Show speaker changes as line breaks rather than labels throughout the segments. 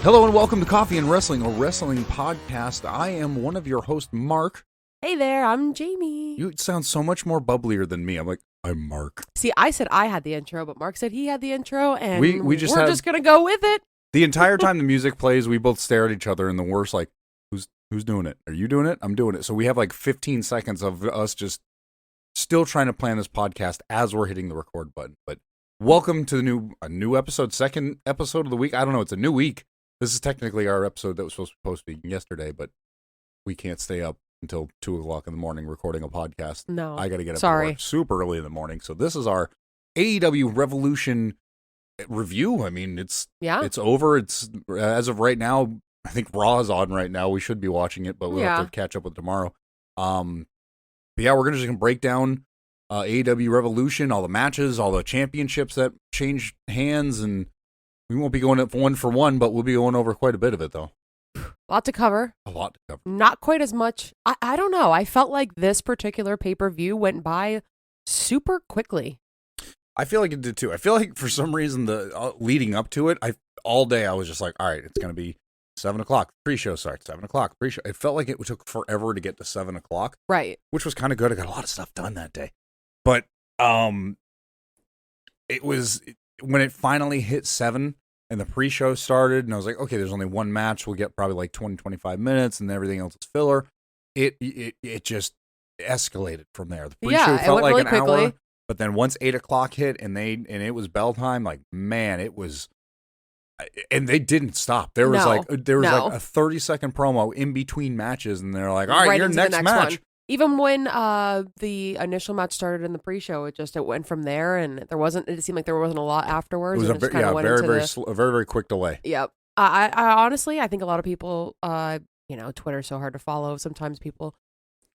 Hello and welcome to Coffee and Wrestling, a wrestling podcast. I am one of your hosts, Mark.
Hey there, I'm Jamie.
You sound so much more bubblier than me. I'm like, I'm Mark.
See, I said I had the intro, but Mark said he had the intro, and
we're just
going to go with it.
The entire time the music plays, we both stare at each other in the worst, like, who's doing it? Are you doing it? I'm doing it. So we have like 15 seconds of us just still trying to plan this podcast as we're hitting the record button. But welcome to a new episode, second episode of the week. I don't know, it's a new week. This is technically our episode that was supposed to be yesterday, but we can't stay up until 2 o'clock in the morning recording a podcast.
No.
I got to get up to work super early in the morning. So this is our AEW Revolution review. I mean, it's over. It's as of right now, I think Raw is on right now. We should be watching it, but we'll have to catch up with it tomorrow. But yeah, we're just going to break down AEW Revolution, all the matches, all the championships that changed hands, and we won't be going up one for one, but we'll be going over quite a bit of it, though.
A lot to cover. Not quite as much. I don't know. I felt like this particular pay-per-view went by super quickly.
I feel like it did, too. I feel like for some reason, the leading up to it, all day I was just like, all right, it's going to be 7 o'clock. Pre-show starts, 7 o'clock. Pre-show. It felt like it took forever to get to 7 o'clock.
Right.
Which was kind of good. I got a lot of stuff done that day. But it was... when it finally hit 7 and the pre-show started, and I was like, okay, there's only one match. We'll get probably like 20, 25 minutes, and everything else is filler. It just escalated from there. The pre-show felt like an hour, but then once 8 o'clock hit and it was bell time, like, man, it was, and they didn't stop. There was like a 30-second promo in between matches, and they're like, all right, your next match.
One. Even when the initial match started in the pre-show, it went from there, and it seemed like there wasn't a lot afterwards.
It was a very quick delay.
Yep. I honestly, I think a lot of people, Twitter's so hard to follow. Sometimes people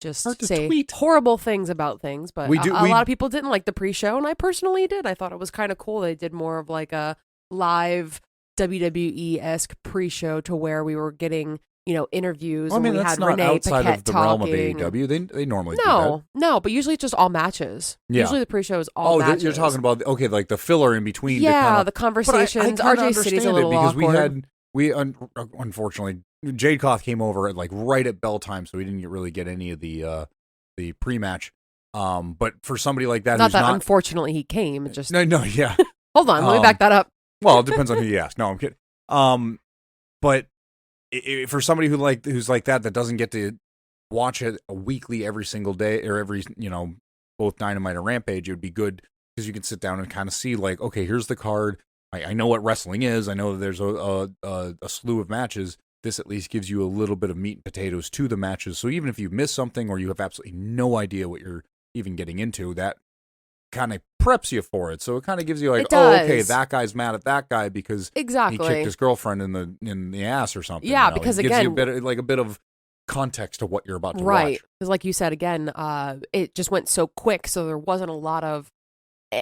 just say horrible things about things, but a lot of people didn't like the pre-show, and I personally did. I thought it was kind of cool. They did more of like a live WWE-esque pre-show to where we were getting, interviews.
Well, I mean,
and we
that's
had
not
Renee
outside
Paquette
of the realm of AEW. They normally do that.
No, but usually it's just all matches. Yeah. Usually the pre-show is all matches.
You're talking about, like the filler in between.
Yeah, the conversations. RJ City's a little awkward.
We unfortunately, Jade Koth came over at like right at bell time, so we didn't really get any of the pre-match. But for somebody like that,
unfortunately he came. It just
yeah.
Hold on, let me back that up.
Well, it depends on who you ask. No, I'm kidding. But for somebody who's like that doesn't get to watch it weekly every single day or every, both Dynamite and Rampage, it would be good because you can sit down and kind of see like, okay, here's the card. I know what wrestling is. I know that there's a slew of matches. This at least gives you a little bit of meat and potatoes to the matches. So even if you miss something or you have absolutely no idea what you're even getting into, that kind of preps you for it. So it kind of gives you like, oh, okay, that guy's mad at that guy because he kicked his girlfriend in the ass or something.
Yeah, because
it gives you a bit of context to what you're about to watch.
Right, because like you said, again, it just went so quick, so there wasn't a lot of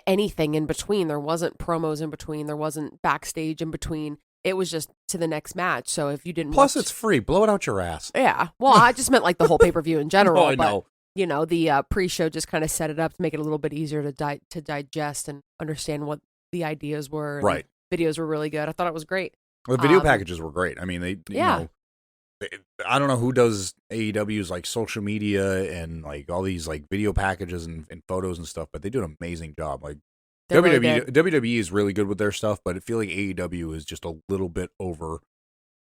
anything in between. There wasn't promos in between. There wasn't backstage in between. It was just to the next match. So if you didn't
it's free. Blow it out your ass.
Yeah. Well, I just meant like the whole pay-per-view in general.
I know.
The pre-show just kind of set it up to make it a little bit easier to digest and understand what the ideas were.
Right.
Videos were really good. I thought it was great.
Well, the video packages were great. I mean, I don't know who does AEW's like social media and like all these like video packages and photos and stuff, but they do an amazing job. Like WWE is really good with their stuff, but I feel like AEW is just a little bit over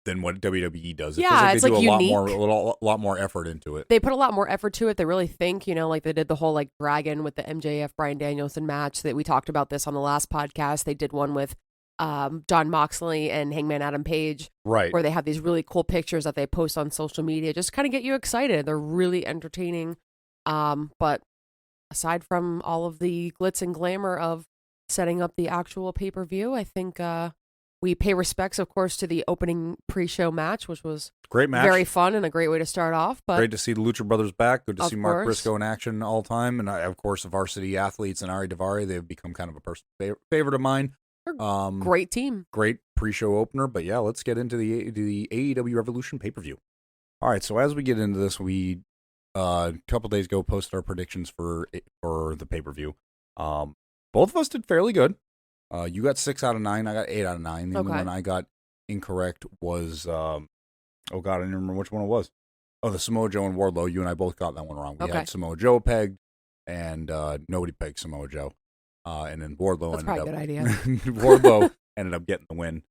than what WWE does. It feels like they do a lot more effort into it.
They put a lot more effort to it. They really think, like they did the whole like Dragon with the MJF Bryan Danielson match that we talked about this on the last podcast. They did one with John Moxley and Hangman Adam Page,
right?
Where they have these really cool pictures that they post on social media, just kind of get you excited. They're really entertaining. But aside from all of the glitz and glamour of setting up the actual pay-per-view, I think we pay respects, of course, to the opening pre-show match, which was
great match,
very fun and a great way to start off. But
great to see the Lucha Brothers back. Good to see Mark Briscoe in action all time, and of course, the Varsity Athletes and Ari Daivari. They've become kind of a personal favorite of mine.
Great team.
Great pre-show opener. But yeah, let's get into the AEW Revolution pay-per-view. All right, so as we get into this, we a couple days ago posted our predictions for the pay-per-view. Both of us did fairly good. You got 6 out of 9. I got 8 out of 9. The only one I got incorrect was, oh God, I don't remember which one it was. Oh, the Samoa Joe and Wardlow. You and I both got that one wrong. We had Samoa Joe pegged, and nobody pegged Samoa Joe. And then Wardlow
That's probably a good idea.
Wardlow ended up getting the win.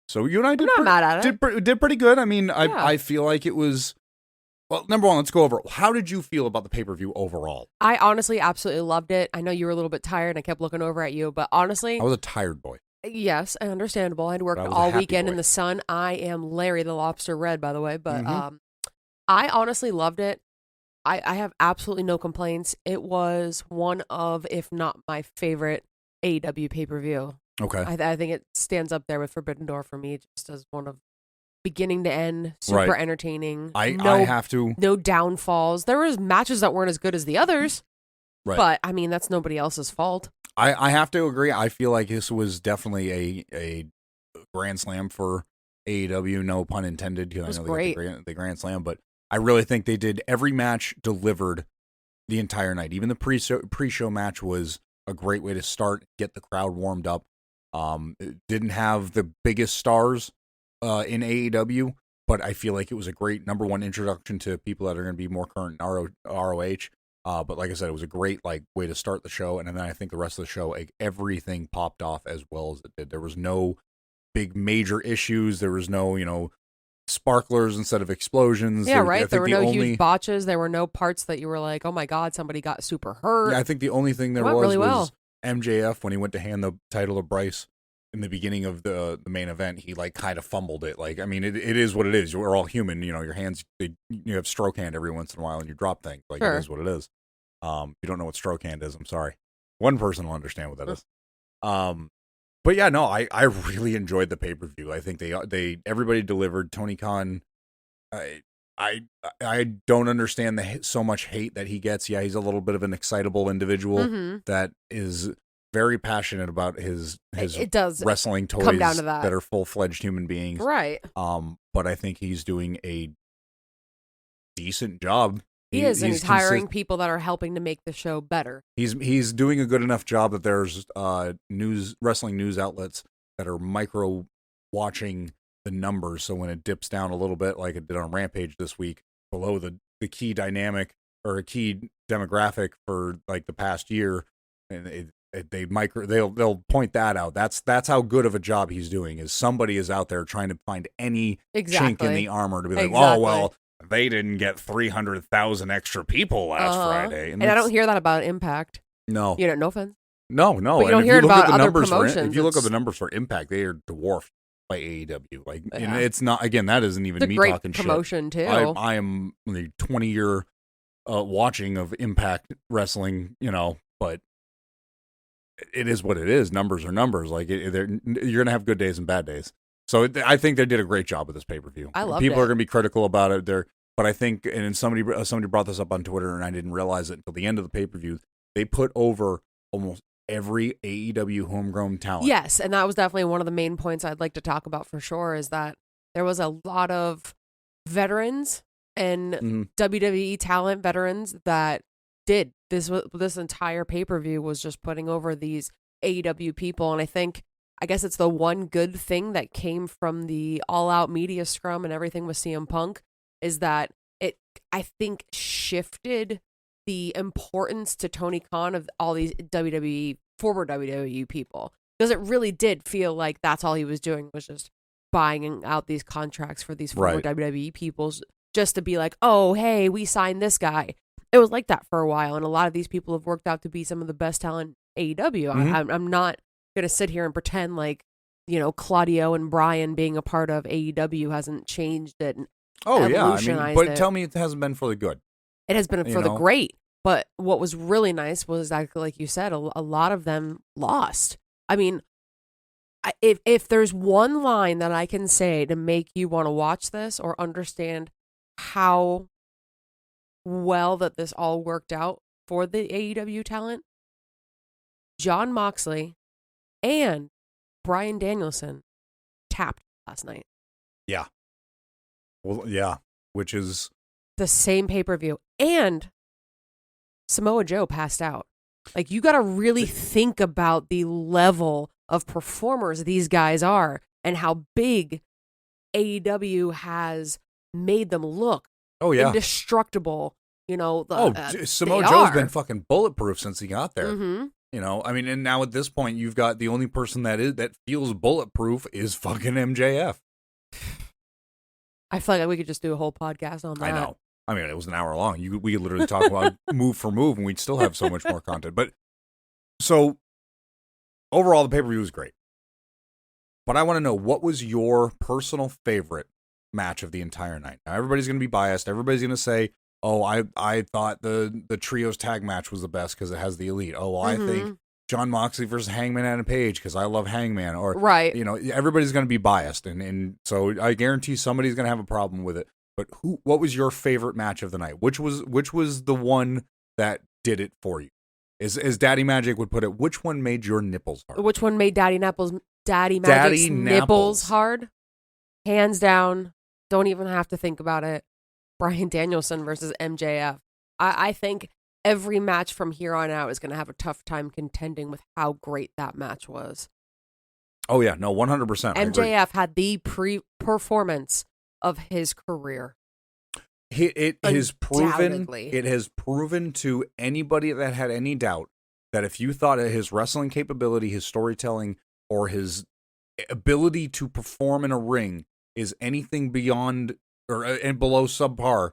So you and I did pretty good. I mean, I feel like it was. Well, number one, let's go over. How did you feel about the pay-per-view overall?
I honestly absolutely loved it. I know you were a little bit tired, and I kept looking over at you, but honestly,
I was a tired boy.
Yes, understandable. I'd worked all weekend in the sun. I am Larry the Lobster Red, by the way, but I honestly loved it. I have absolutely no complaints. It was one of, if not my favorite AEW pay-per-view.
Okay.
I think it stands up there with Forbidden Door for me, just as one of beginning to end, super entertaining.
I have to.
No downfalls. There was matches that weren't as good as the others, but I mean, that's nobody else's fault.
I have to agree. I feel like this was definitely a grand slam for AEW, no pun intended. Because
it was
I know
great.
They got the grand slam, but I really think they did every match delivered the entire night. Even the pre-show match was a great way to start, get the crowd warmed up. It didn't have the biggest stars in AEW, but I feel like it was a great number one introduction to people that are going to be more current in ROH. But like I said, it was a great way to start the show, and then I think the rest of the show, everything popped off as well as it did. There was no big major issues. There was no sparklers instead of explosions.
Yeah, right. There were no huge botches. There were no parts that you were like, oh my God, somebody got super hurt.
Yeah, I think the only thing there was MJF when he went to hand the title to Bryce in the beginning of the main event. He kind of fumbled it. I mean, it is what it is. We're all human. Your hands, you have stroke hand every once in a while and you drop things. Sure. It is what it is. If you don't know what stroke hand is, I'm sorry. One person will understand what that is. But yeah, no, I really enjoyed the pay-per-view. I think everybody delivered. Tony Khan, I don't understand so much hate that he gets. Yeah, he's a little bit of an excitable individual that is very passionate about his wrestling toys that are full-fledged human beings.
Right.
But I think he's doing a decent job.
He is, and he's hiring people that are helping to make the show better.
He's doing a good enough job that there's wrestling news outlets that are micro watching the numbers. So when it dips down a little bit, like it did on Rampage this week, below the key dynamic or a key demographic for the past year, and they'll point that out. That's how good of a job he's doing. Is somebody is out there trying to find any chink in the armor to be like, oh well, they didn't get 300,000 extra people last Friday.
And I don't hear that about Impact.
No.
No offense.
No.
But you don't hear it about other promotions.
If you look at the numbers for Impact, they are dwarfed by AEW. It's not, again, that isn't even me talking shit.
It's a great promotion, too.
I am the 20-year watching of Impact Wrestling, but it is what it is. Numbers are numbers. You're going to have good days and bad days. So I think they did a great job with this pay-per-view.
I love it.
People are going to be critical about it. But I think, and somebody brought this up on Twitter, and I didn't realize it until the end of the pay-per-view, they put over almost every AEW homegrown talent.
Yes, and that was definitely one of the main points I'd like to talk about for sure, is that there was a lot of veterans and WWE talent veterans that did. This entire pay-per-view was just putting over these AEW people, and I guess it's the one good thing that came from the all-out media scrum and everything with CM Punk is that it, I think, shifted the importance to Tony Khan of all these former WWE people. Because it really did feel like that's all he was doing was just buying out these contracts for these former WWE people just to be like, oh, hey, we signed this guy. It was like that for a while, and a lot of these people have worked out to be some of the best talent in AEW. I'm not going to sit here and pretend like, Claudio and Bryan being a part of AEW hasn't changed it.
Oh, yeah. But tell me it hasn't been for the good.
It has been for the great. But what was really nice was exactly like you said, a lot of them lost. I mean, if there's one line that I can say to make you want to watch this or understand how well that this all worked out for the AEW talent, Jon Moxley and Bryan Danielson tapped last night.
Yeah. Well, yeah, which is
the same pay-per-view. And Samoa Joe passed out. You got to really think about the level of performers these guys are. and how big AEW has made them look.
Oh, yeah.
Indestructible. You know,
Samoa Joe's been fucking bulletproof since he got there.
Mm-hmm.
You know, I mean, and now at this point, you've got the only person that feels bulletproof is fucking MJF.
I feel like we could just do a whole podcast on that.
I know. I mean, it was an hour long. We could literally talk about move for move, and we'd still have so much more content. But so overall, the pay-per-view was great. But I want to know, what was your personal favorite match of the entire night? Now, everybody's going to be biased. Everybody's going to say, oh, I thought the trios tag match was the best because it has the Elite. Oh, well, I think John Moxley versus Hangman Adam Page because I love Hangman. Or,
right.
You know, everybody's going to be biased. And so I guarantee somebody's going to have a problem with it. But what was your favorite match of the night? Which was the one that did it for you? As Daddy Magic would put it, which one made your nipples hard?
Which one made Daddy Magic's nipples hard? Hands down. Don't even have to think about it. Bryan Danielson versus MJF. I think every match from here on out is going to have a tough time contending with how great that match was.
Oh, yeah. No, 100%.
MJF had the performance of his career.
It has proven to anybody that had any doubt that if you thought his wrestling capability, his storytelling, or his ability to perform in a ring is anything beyond and below subpar,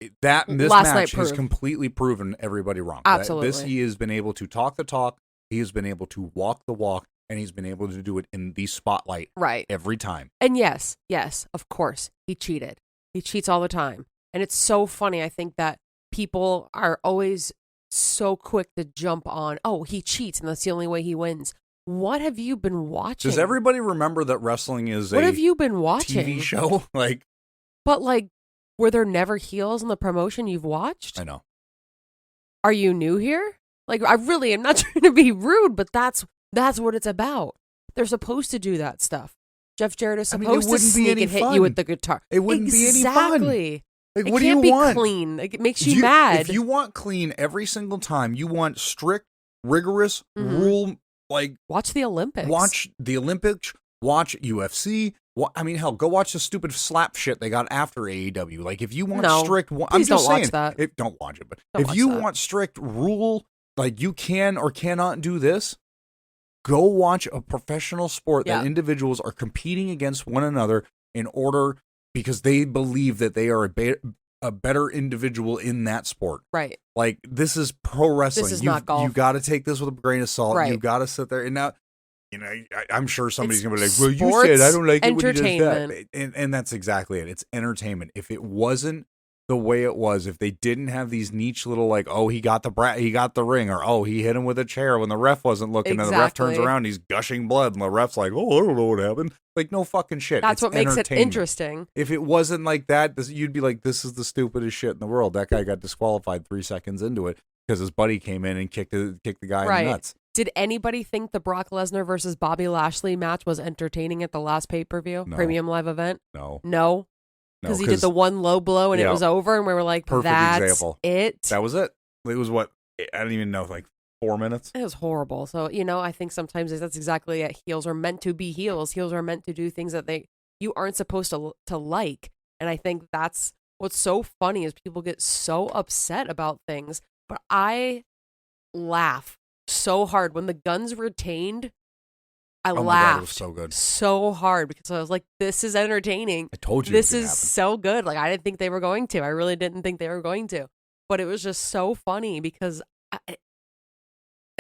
this match has completely proven everybody wrong.
Absolutely.
He has been able to talk the talk, he has been able to walk the walk, and he's been able to do it in the spotlight every time.
And yes, of course, he cheated. He cheats all the time. And it's so funny. I think that people are always so quick to jump on, oh, he cheats and that's the only way he wins. What have you been watching?
Does everybody remember that wrestling is
what have you been watching?
TV show?
But were there never heels in the promotion you've watched?
I know.
Are you new here? I really am not trying to be rude, but that's what it's about. They're supposed to do that stuff. Jeff Jarrett is supposed to sneak and hit you with the guitar.
It wouldn't be any fun.
Exactly.
What do you want? It
can't be clean. It makes you mad.
If you want clean every single time, you want strict, rigorous rule.
Watch the Olympics.
Watch the Olympics. Watch UFC. Hell, go watch the stupid slap shit they got after AEW. If you want strict, I'm just saying,
watch that.
Don't watch it. But if you want strict rule, you can or cannot do this, go watch a professional sport that individuals are competing against one another because they believe that they are a better individual in that sport.
Right.
This is pro wrestling.
This is not golf.
You got to take this with a grain of salt.
Right.
You got to sit there and now. I'm sure somebody's going to be like, well, you said I don't like it when he does that. And that's exactly it. It's entertainment. If it wasn't the way it was, if they didn't have these niche little oh, he got the ring, or oh, he hit him with a chair when the ref wasn't looking, and the ref turns around, he's gushing blood, and the ref's like, oh, I don't know what happened. No fucking shit.
That's what makes it interesting.
If it wasn't like that, you'd be like, this is the stupidest shit in the world. That guy got disqualified 3 seconds into it because his buddy came in and kicked the guy in the nuts.
Did anybody think the Brock Lesnar versus Bobby Lashley match was entertaining at the last pay-per-view premium live event? No. Because he did the one low blow and it was over, and we were like, that's example. It.
That was it. It was what? I don't even know, 4 minutes?
It was horrible. So, I think sometimes that's exactly it. Heels are meant to be heels. Heels are meant to do things that you aren't supposed to like. And I think that's what's so funny is people get so upset about things. But I laugh so hard when the Guns retained. I laughed. My God, it was so good. So hard because I was like, this is entertaining.
I told you
this is so good. I didn't think they were going to. I really didn't think they were going to. But it was just so funny because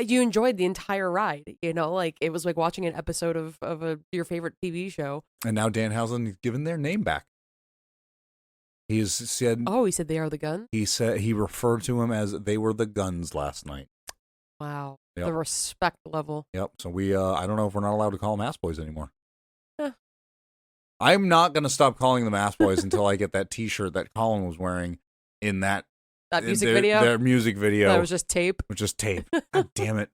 you enjoyed the entire ride. It was like watching an episode of your favorite TV show.
And now Danhausen has given their name back. He said,
he said they are the Guns?
He said he referred to him as they were the Guns last night.
Wow. Yep. The respect level.
Yep. So we, I don't know if we're not allowed to call them Ass Boys anymore. I'm not going to stop calling them Ass Boys until I get that T-shirt that Colin was wearing in that
music video.
Their music video.
That was just tape.
It was just tape. God damn it.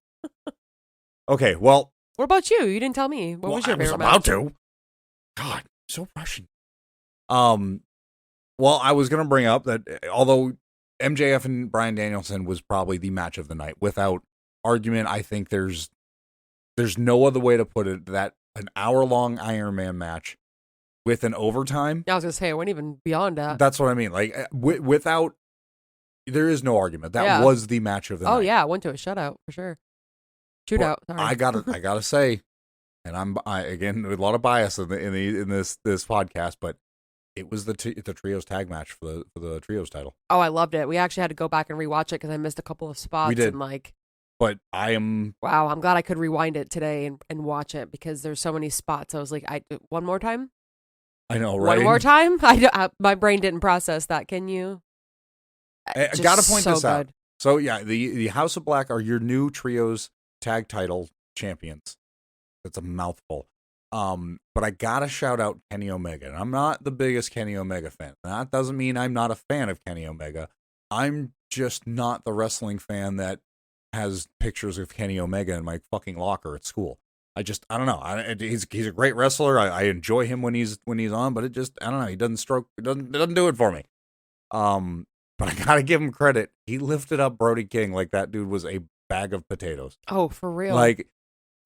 Okay. Well.
What about you? You didn't tell me. What was your favorite match?
I was about to. God, so rushing. Well, I was going to bring up that although MJF and Bryan Danielson was probably the match of the night, without argument, I think there's no other way to put it. That an hour-long Iron Man match with an overtime.
Yeah, I was going to say, I went even beyond that.
That's what I mean. Like, without, there is no argument. That was the match of the night.
Oh, yeah, I went to a shutout for sure. Shootout.
Sorry. I gotta say, and I again with a lot of bias in this podcast, but it was the trios tag match for the trios title.
Oh, I loved it. We actually had to go back and rewatch it because I missed a couple of spots.
We did.
And
but I am...
Wow, I'm glad I could rewind it today and watch it because there's so many spots. I was like, one more time?
I know, right?
One more time? My brain didn't process that. Can you?
I got to point this out. So, yeah, the House of Black are your new trios tag title champions. That's a mouthful. But I got to shout out Kenny Omega. And I'm not the biggest Kenny Omega fan. That doesn't mean I'm not a fan of Kenny Omega. I'm just not the wrestling fan that has pictures of Kenny Omega in my fucking locker at school. I don't know. He's a great wrestler. I enjoy him when he's on, but I don't know. He doesn't do it for me. But I gotta give him credit. He lifted up Brody King like that dude was a bag of potatoes.
Oh, for real?
Like,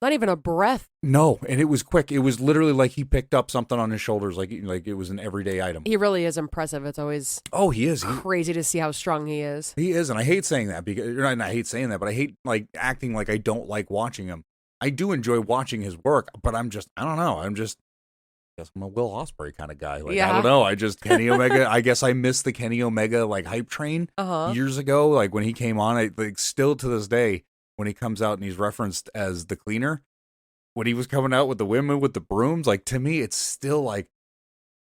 not even a breath.
No, and it was quick. It was literally like he picked up something on his shoulders, like it was an everyday item.
He really is impressive. It's always
he is
crazy to see how strong he is.
He is, and I hate saying that because I hate saying that, but I hate like acting like I don't like watching him. I do enjoy watching his work, but I don't know. I guess I'm a Will Ospreay kind of guy. Like, I don't know. Kenny Omega, I guess I missed the Kenny Omega like hype train years ago. Like when he came on, still to this day, when he comes out and he's referenced as the cleaner, when he was coming out with the women with the brooms, like to me, it's still like,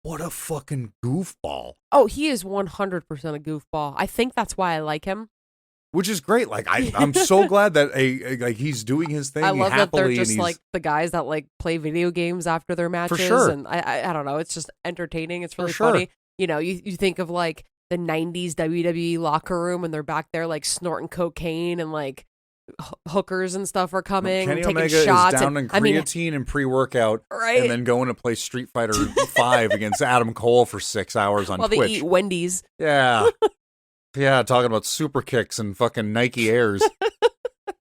what a fucking goofball.
Oh, he is 100% a goofball. I think that's why I like him.
Which is great. Like I'm so glad that he's doing his thing.
I love that they're just like the guys that like play video games after their matches.
For sure.
And I don't know. It's just entertaining. It's really funny. You know, you think of like the 90s WWE locker room and they're back there like snorting cocaine and like hookers and stuff are coming.
Kenny
taking
Omega
shots
is down in creatine and pre-workout, right? And then going to play Street Fighter 5 against Adam Cole for 6 hours on Twitch.
While they eat Wendy's.
Yeah. Yeah, talking about super kicks and fucking Nike Airs.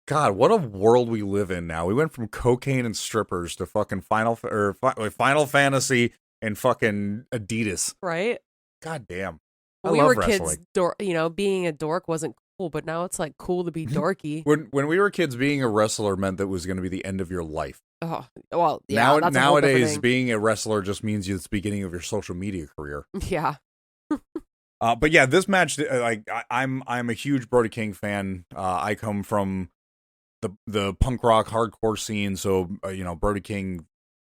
God, what a world we live in now. We went from cocaine and strippers to fucking Final Fantasy and fucking Adidas.
Right?
God damn.
When we were kids, being a dork wasn't cool, but now it's like cool to be dorky.
When we were kids, being a wrestler meant that was going to be the end of your life.
Oh, well, yeah.
Nowadays, being a wrestler just means it's the beginning of your social media career.
Yeah.
But yeah, this match, I'm a huge Brody King fan. I come from the punk rock hardcore scene, so Brody King,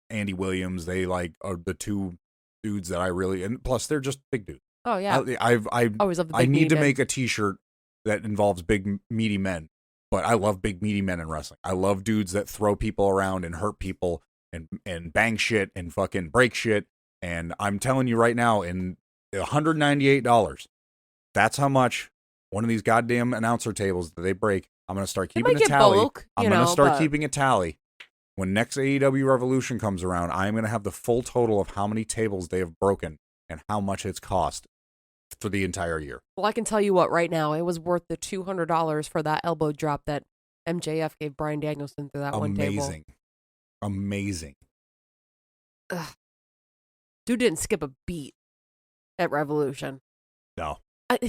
Andy Williams, they are the two dudes that I really, and plus they're just big dudes.
Oh yeah,
I
always love the big
I need to
men.
make a T-shirt that involves big meaty men, but I love big meaty men in wrestling. I love dudes that throw people around and hurt people and bang shit and fucking break shit. And I'm telling you right now, in $198. That's how much one of these goddamn announcer tables that they break. I'm going to start keeping a tally. I'm going to start keeping a tally. When next AEW Revolution comes around, I'm going to have the full total of how many tables they have broken and how much it's cost for the entire year.
Well, I can tell you what, right now, it was worth the $200 for that elbow drop that MJF gave Bryan Danielson through that one table.
Amazing.
Ugh. Dude didn't skip a beat at Revolution.
No.
I'm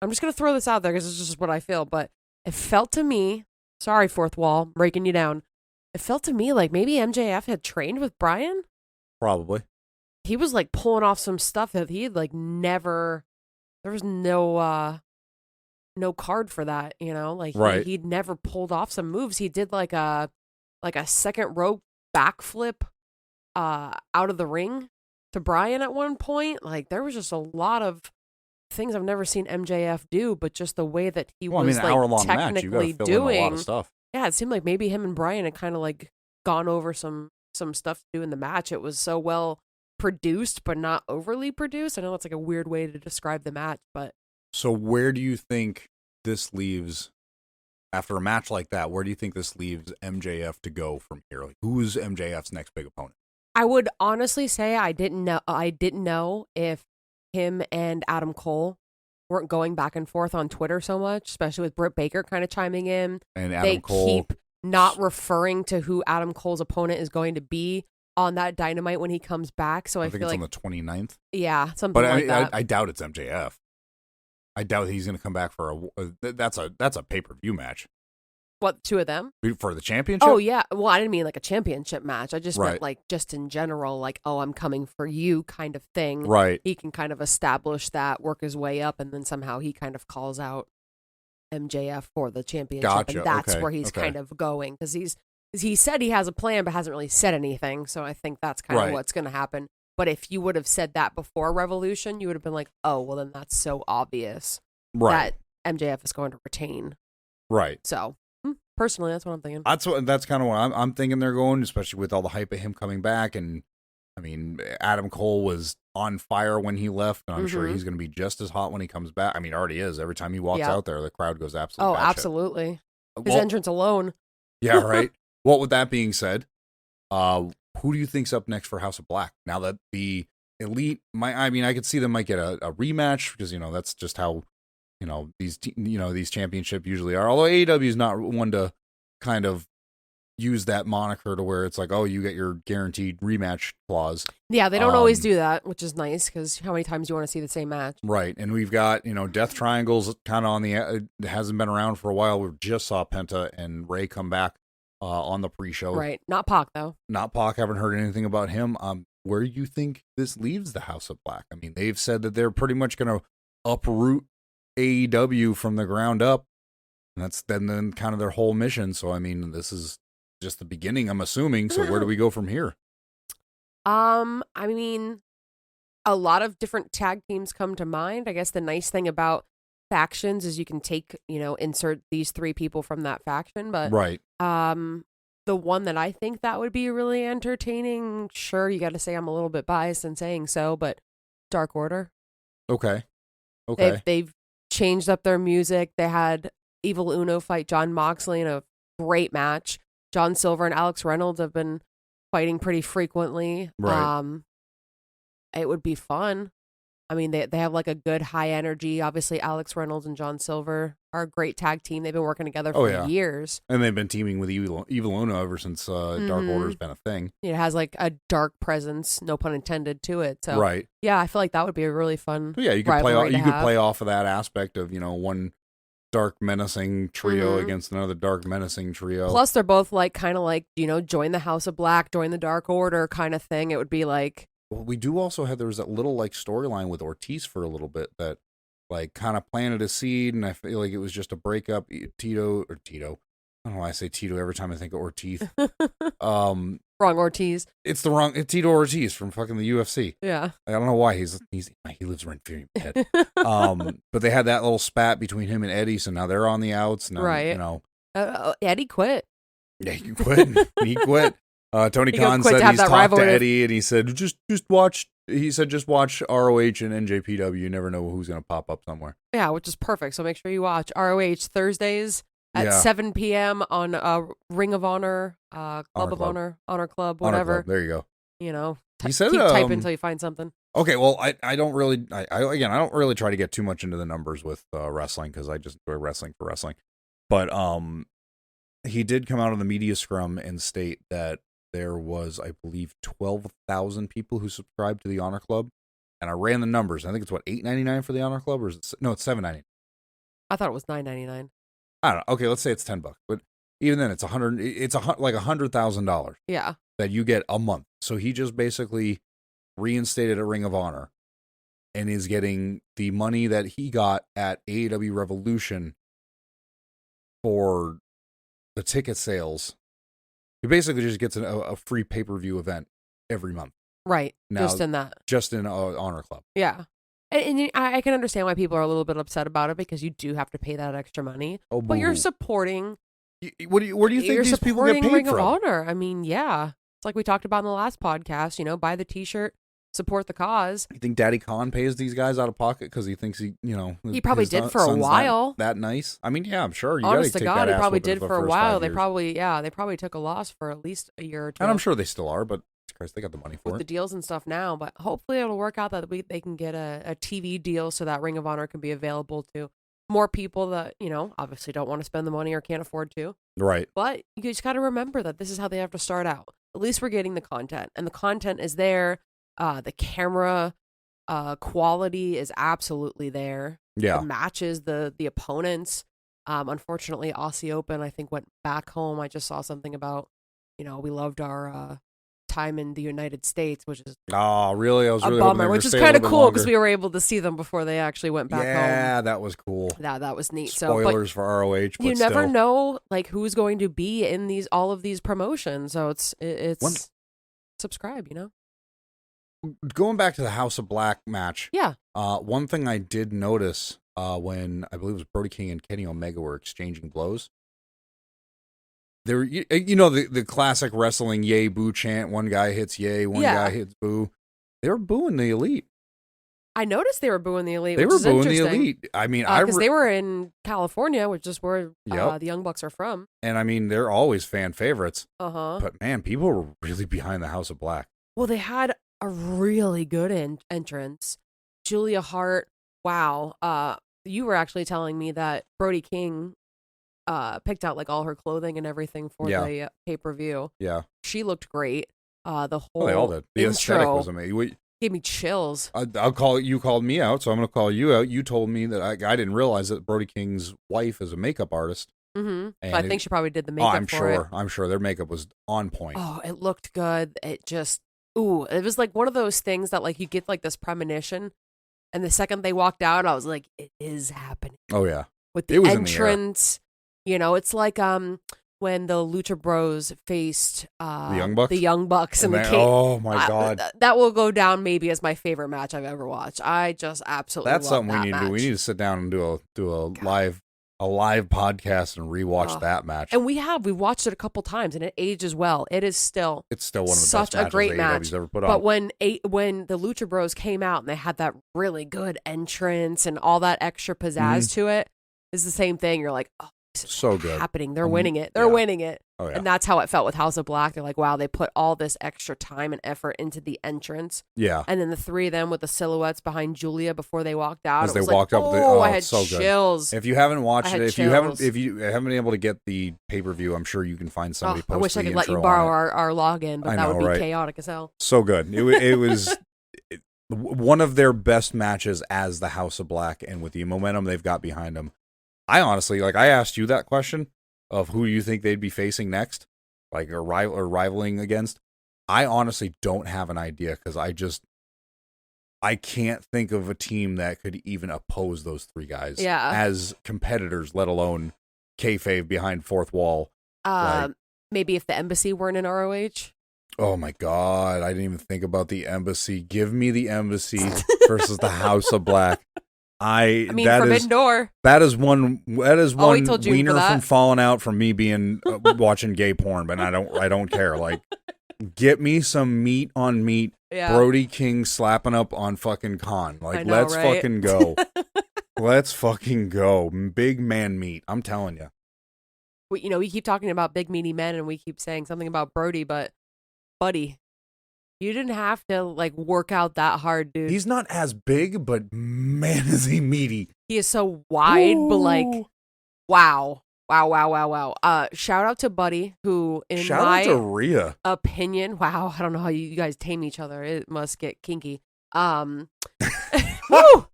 just going to throw this out there because it's just what I feel, but it felt to me, sorry, Fourth Wall, breaking you down. It felt to me like maybe MJF had trained with Bryan.
Probably.
He was like pulling off some stuff that he had like never, there was no card for that, like
right.
He'd never pulled off some moves. He did like a second rope backflip out of the ring to Bryan at one point. Like there was just a lot of things I've never seen MJF do, but just the way that he was like technically doing a lot of stuff. Yeah, it seemed like maybe him and Bryan had kind of like gone over some stuff to do in the match. It was so well produced, but not overly produced. I know that's like a weird way to describe the match, but
so where do you think this leaves after a match like that? Where do you think this leaves MJF to go from here? Like, who's MJF's next big opponent?
I would honestly say I didn't know if him and Adam Cole weren't going back and forth on Twitter so much, especially with Britt Baker kind of chiming in.
And Adam Cole
keep not referring to who Adam Cole's opponent is going to be on that Dynamite when he comes back. So I
think
feel
it's
like
on the 29th.
Yeah, something like that.
I doubt it's MJF. I doubt he's going to come back for that's a pay-per-view match.
What, two of them?
For the championship?
Oh, yeah. Well, I didn't mean like a championship match. I just meant like just in general, like, oh, I'm coming for you kind of thing.
Right.
He can kind of establish that, work his way up, and then somehow he kind of calls out MJF for the championship.
Gotcha.
And that's where he's kind of going. Because he said he has a plan, but hasn't really said anything. So I think that's kind of what's going to happen. But if you would have said that before Revolution, you would have been like, oh, well, then that's so obvious that MJF is going to retain.
Right.
So, personally, that's what I'm thinking.
That's kind of what I'm thinking they're going, especially with all the hype of him coming back. And, I mean, Adam Cole was on fire when he left, and I'm sure he's going to be just as hot when he comes back. I mean, already is. Every time he walks out there, the crowd goes absolutely batshit.
Absolutely. His entrance alone.
Yeah, right. Well, with that being said, who do you think's up next for House of Black? Now that the Elite, I could see them might get a rematch because that's just how these these championships usually are. Although AEW is not one to kind of use that moniker to where it's like, oh, you get your guaranteed rematch clause. Yeah,
they don't always do that, which is nice because how many times do you want to see the same match?
Right, and we've got Death Triangles kind of on the it hasn't been around for a while. We just saw Penta and Ray come back on the pre-show.
Right, not Pac though.
Not Pac. Haven't heard anything about him. Where do you think this leaves the House of Black? I mean, they've said that they're pretty much going to uproot AEW from the ground up, and that's then kind of their whole mission. So I mean, this is just the beginning, I'm assuming. So where do we go from here?
I mean, a lot of different tag teams come to mind. I guess the nice thing about factions is you can take, insert these three people from that faction, but the one that I think that would be really entertaining, sure, you got to say I'm a little bit biased in saying so, but Dark Order.
Okay.
They've changed up their music. They had Evil Uno fight John Moxley in a great match. John Silver and Alex Reynolds have been fighting pretty frequently.
Right.
It would be fun. I mean, they have like a good high energy. Obviously, Alex Reynolds and John Silver are a great tag team. They've been working together for years.
And they've been teaming with Evil Uno ever since Dark Order's been a thing.
It has like a dark presence, no pun intended, to it. So
right.
Yeah, I feel like that would be a really fun.
Yeah, you could play off of that aspect of one dark menacing trio against another dark menacing trio.
Plus, they're both like kind of like join the House of Black, join the Dark Order kind of thing. It would be like.
Well, we do also have, there was that little like storyline with Ortiz for a little bit that like kind of planted a seed, and I feel like it was just a breakup. Tito. I don't know why I say Tito every time I think of Ortiz.
Wrong Ortiz.
It's Tito Ortiz from fucking the UFC.
Yeah.
I don't know why he lives rent free in my head. But they had that little spat between him and Eddie, so now they're on the outs. Now,
right. Eddie quit.
Yeah, he quit. He quit. Tony Khan said he's talked to Eddie, and he said just watch. He said just watch ROH and NJPW. You never know who's going to pop up somewhere.
Yeah, which is perfect. So make sure you watch ROH Thursdays at 7 p.m. on Ring of Honor, Club of Honor, Honor Club, whatever.
Honor Club. There you
go.
He said,
keep typing until you find something.
Okay, well, I don't really try to get too much into the numbers with wrestling because I just enjoy wrestling for wrestling. But he did come out of the media scrum and state that there was, I believe, 12,000 people who subscribed to the Honor Club, and I ran the numbers. I think it's $8.99 for the Honor Club, or it's $7.99.
I thought it was $9.99.
I don't know. Okay, let's say it's $10, but even then, it's like $100,000.
Yeah,
that you get a month. So he just basically reinstated a Ring of Honor, and is getting the money that he got at AEW Revolution for the ticket sales. He basically just gets a free pay-per-view event every month.
Right.
Now, just in Honor Club.
Yeah. And I can understand why people are a little bit upset about it because you do have to pay that extra money.
Oh,
but you're supporting.
Where do you think these people get paid
Ring
from?
of Honor. I mean, yeah. It's like we talked about in the last podcast, buy the t-shirt, support the cause.
You think Daddy Khan pays these guys out of pocket because he thinks he
probably did for a while.
That nice. I mean, yeah, I'm sure.
Honest to God, he probably did for a while. They probably took a loss for at least a year or two.
And I'm sure they still are, but Christ, they got the money for
with the deals and stuff now. But hopefully it'll work out that they can get a TV deal so that Ring of Honor can be available to more people that, obviously don't want to spend the money or can't afford to.
Right.
But you just got to remember that this is how they have to start out. At least we're getting the content, and the content is there. The camera quality is absolutely there.
Yeah.
The matches, the opponents. Unfortunately, Aussie Open, I think, went back home. I just saw something about, we loved our time in the United States, which is
really? I was really
a bummer, which is kind of cool because we were able to see them before they actually went back home.
Yeah, that was cool.
Yeah, that was neat.
Spoilers for ROH, but
you never know who's going to be in all of these promotions. So it's subscribe,
Going back to the House of Black match.
Yeah.
One thing I did notice when I believe it was Brody King and Kenny Omega were exchanging blows. There, the classic wrestling yay boo chant. One guy hits yay, one guy hits boo. They were booing the Elite.
I noticed they were booing the Elite.
They were booing the Elite. I mean,
because they were in California, which is where the Young Bucks are from.
And I mean, they're always fan favorites.
Uh-huh.
But man, people were really behind the House of Black.
Well, they had a really good entrance. Julia Hart. Wow. You were actually telling me that Brody King picked out all her clothing and everything for the pay-per-view.
Yeah.
She looked great. The whole
they all did. The aesthetic was amazing.
Gave me chills.
You called me out, so I'm going to call you out. You told me that I didn't realize that Brody King's wife is a makeup artist.
Mm-hmm. So I think she probably did the makeup for it.
I'm sure their makeup was on point.
Oh, it looked good. It just, it was one of those things that you get this premonition, and the second they walked out, I was like, it is happening.
Oh yeah,
with the entrance. It's like when the Lucha Bros faced
the
Young Bucks in the cage.
Oh my god,
that will go down maybe as my favorite match I've ever watched. I just absolutely
that's
love
something
that
we need
match.
to do. We need to sit down and do a live podcast and rewatch that match.
And we've watched it a couple times, and it ages well. It's still
one of the
such
best
a great
AEW's
match.
ever put on.
But when the Lucha Bros came out and they had that really good entrance and all that extra pizzazz to it, it's the same thing. You're like, oh, this is
so good.
happening. They're winning it. They're winning it.
Oh, yeah.
And that's how it felt with House of Black. They're like, wow, they put all this extra time and effort into the entrance.
Yeah.
And then the three of them with the silhouettes behind Julia before they walked out.
As they walked up,
I had
so
chills.
Good. If you haven't watched it, if you haven't been able to get the pay-per-view, I'm sure you can find somebody post
I wish
the
I could let you
intro
borrow our login, but that would be chaotic as hell.
So good. It was one of their best matches as the House of Black, and with the momentum they've got behind them. I honestly, I asked you that question of who you think they'd be facing next, or rivaling against. I honestly don't have an idea because I can't think of a team that could even oppose those three guys as competitors, let alone kayfabe behind fourth wall.
Maybe if the Embassy weren't in ROH.
Oh my God, I didn't even think about the Embassy. Give me the Embassy versus the House of Black. I mean,
Forbidden Door.
That is one wiener
from
falling out from me being watching gay porn, but I don't care. Get me some meat on meat. Yeah. Brody King slapping up on fucking Khan. Let's fucking go. Let's fucking go. Big man meat. I'm telling you.
We keep talking about big meaty men, and we keep saying something about Brody, but buddy, you didn't have to work out that hard, dude.
He's not as big, but man, is he meaty.
He is so wide, but wow. Shout out to Buddy, who
shout out to Rhea.
Opinion. Wow, I don't know how you guys tame each other. It must get kinky. Woo!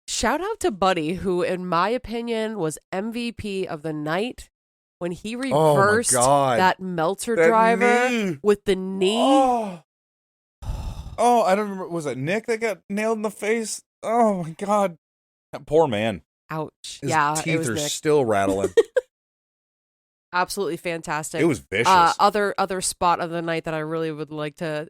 Shout out to Buddy, who, in my opinion, was MVP of the night when he reversed that Meltzer driver with the knee.
Oh, I don't remember. Was it Nick that got nailed in the face? Oh my God, that poor man.
Ouch.
His teeth
it was
are
Nick.
still rattling.
Absolutely fantastic.
It was vicious.
Other spot of the night that I really would like to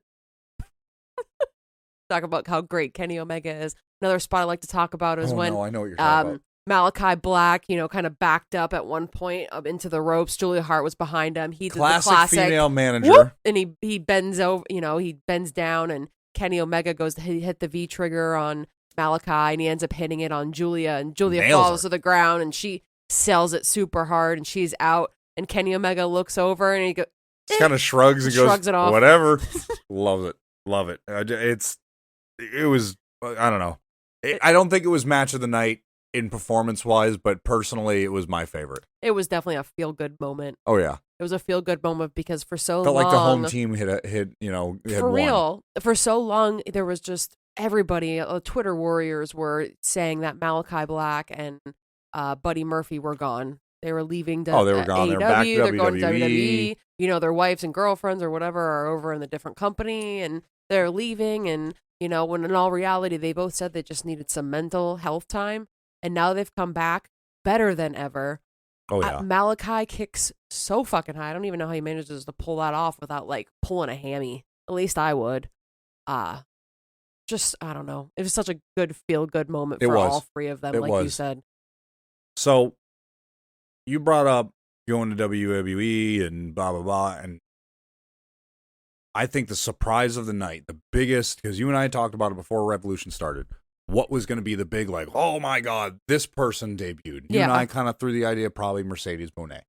talk about how great Kenny Omega is. Another spot I'd like to talk about is when
I know what you're talking about.
Malachi Black, kind of backed up at one point up into the ropes. Julia Hart was behind him. He did the classic
female manager.
Whoop, and he bends over, he bends down, and Kenny Omega goes to hit the V trigger on Malachi, and he ends up hitting it on Julia, and Julia falls to the ground, and she sells it super hard, and she's out, and Kenny Omega looks over, and he goes,
just kind of shrugs and
goes, it off.
Whatever. Love it. It was, I don't know. I don't think it was match of the night. in performance-wise, but personally, it was my favorite.
It was definitely a feel-good moment.
Oh, yeah.
It was a feel-good moment because for so long...
Felt like the home team hit
for real. For so long, there was just everybody, Twitter warriors were saying that Malachi Black and Buddy Murphy were gone. They were leaving
they were gone.
AEW.
They were back to
They're going to
WWE.
You know, their wives and girlfriends or whatever are over in the different company, and they're leaving. And, you know, when in all reality, they both said they just needed some mental health time. And now they've come back better than ever.
Oh, yeah.
Malachi kicks so fucking high. I don't even know how he manages to pull that off without, like, pulling a hammy. At least I would. Just, I don't know. It was such a good feel-good moment for all three of them, you said.
So, you brought up going to WWE and blah, blah, blah, and I think the surprise of the night, the biggest, because you and I talked about it before Revolution started, what was going to be the big, like, oh my God, this person debuted. You and I kind of threw the idea of probably Mercedes Moné.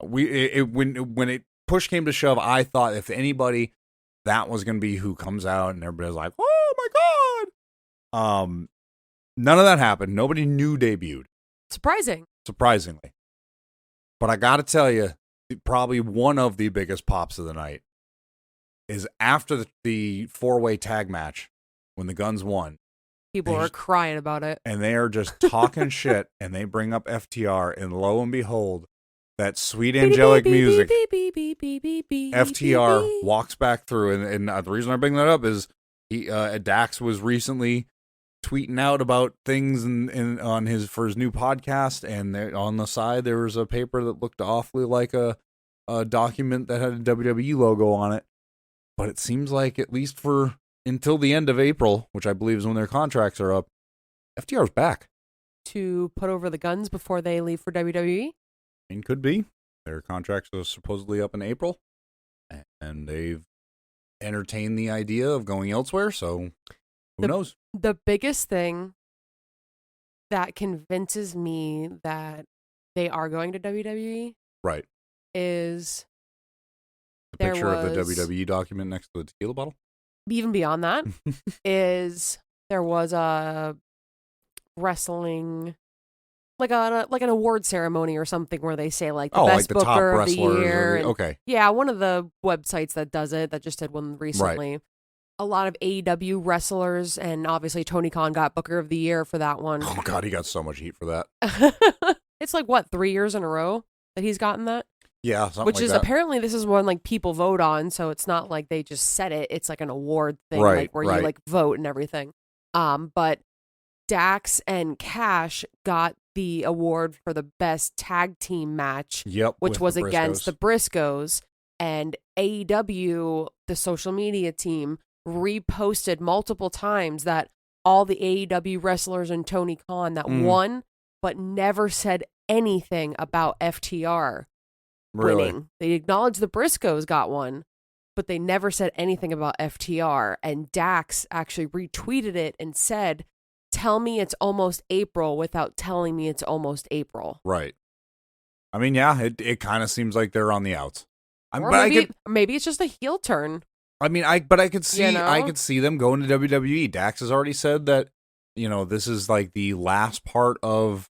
When it push came to shove, I thought if anybody, that was going to be who comes out, and everybody's like, oh my God. None of that happened. Nobody new debuted. Surprisingly. But I got to tell you, probably one of the biggest pops of the night is after the four-way tag match when the Guns won.
People are crying about it.
And they are just talking shit, and they bring up FTR, and lo and behold, that sweet angelic music, FTR walks back through. And the reason I bring that up is Dax was recently tweeting out about things for his new podcast, and on the side there was a paper that looked awfully like a document that had a WWE logo on it. But it seems like, at least for until the end of April, which I believe is when their contracts are up, FTR's back.
To put over the Guns before they leave for WWE?
I mean, could be. Their contracts are supposedly up in April, and they've entertained the idea of going elsewhere, so who knows?
The biggest thing that convinces me that they are going to WWE
right
is
the picture of the WWE document next to the tequila bottle.
Even beyond that is there was a wrestling, like an award ceremony or something where they say like the best
the
booker
top
of the year.
Okay.
Yeah, one of the websites that does it, that just did one recently. Right. A lot of AEW wrestlers, and obviously Tony Khan got Booker of the Year for that one.
Oh God, he got so much heat for that.
It's like, what, 3 years in a row that he's gotten that?
Yeah, something
which
like
is
that.
Apparently this is one like people vote on, so it's not like they just said it. It's like an award thing,
right,
like where you like vote and everything. But Dax and Cash got the award for the best tag team match, which was against the Briscoes. And AEW, the social media team, reposted multiple times that all the AEW wrestlers and Tony Khan that won, but never said anything about FTR winning. They acknowledged the Briscoes got one, but they never said anything about FTR. And Dax actually retweeted it and said, "Tell me it's almost April without telling me it's almost April."
Right. I mean, yeah, it kind of seems like they're on the outs.
Or maybe it's just a heel turn.
I mean, I could see, I could see them going to WWE. Dax has already said that, this is like the last part of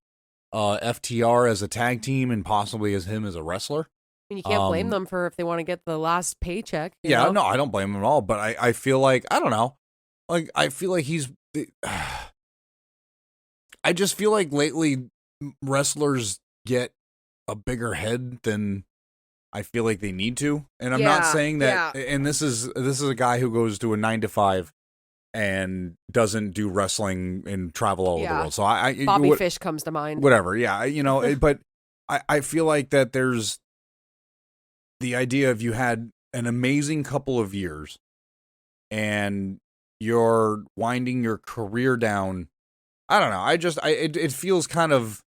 FTR as a tag team and possibly as him as a wrestler.
I mean, you can't blame them for if they want to get the last paycheck.
Yeah,
know?
No, I don't blame them at all. But I feel like, I don't know, like I feel like I just feel like lately wrestlers get a bigger head than I feel like they need to. And I'm not saying that, and this is a guy who goes to a 9 to 5 and doesn't do wrestling and travel all over the world. So
Bobby Fish comes to mind.
Whatever. Yeah. But I feel like that there's the idea of you had an amazing couple of years and you're winding your career down. I don't know. It feels kind of,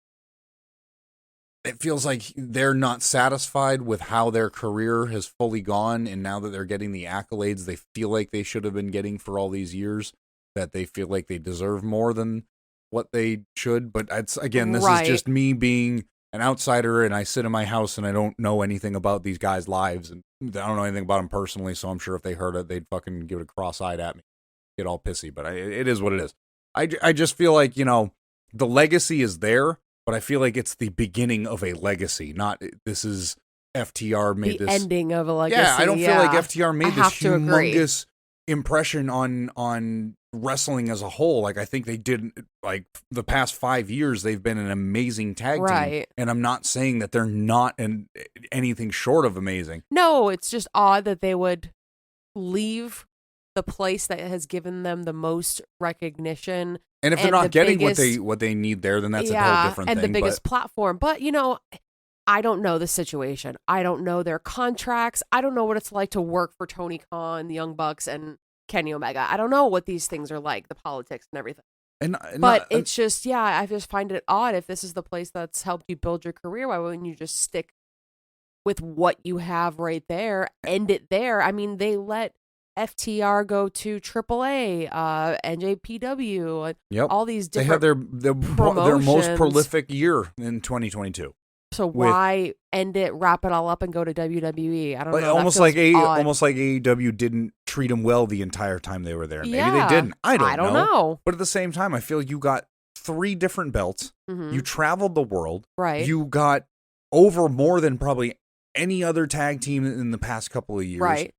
it feels like they're not satisfied with how their career has fully gone, and now that they're getting the accolades they feel like they should have been getting for all these years, that they feel like they deserve more than what they should. But this is just me being an outsider, and I sit in my house and I don't know anything about these guys' lives, and I don't know anything about them personally, so I'm sure if they heard it, they'd fucking give it a cross-eyed at me, get all pissy. But it is what it is. I just feel like, the legacy is there, but I feel like it's the beginning of a legacy. Not this is FTR made
the
this
ending of a legacy.
Yeah, I don't feel like FTR made this humongous impression on wrestling as a whole. Like, I think they did, like, the past 5 years, they've been an amazing tag team. And I'm not saying that they're not anything short of amazing.
No, it's just odd that they would leave the place that has given them the most recognition.
And if they're not getting what they need there, then that's a whole different thing.
And the biggest platform. But, I don't know the situation. I don't know their contracts. I don't know what it's like to work for Tony Khan, the Young Bucks, and Kenny Omega. I don't know what these things are like, the politics and everything. But it's just, I just find it odd. If this is the place that's helped you build your career, why wouldn't you just stick with what you have right there, end it there? I mean, they let FTR go to AAA, NJPW, all these different
They had their most prolific year in 2022.
So why end it, wrap it all up, and go to WWE? I don't know.
Almost like AEW didn't treat them well the entire time they were there. Maybe they didn't. I don't know. But at the same time, I feel you got 3 different belts. Mm-hmm. You traveled the world.
Right.
You got over more than probably any other tag team in the past couple of years.
Right.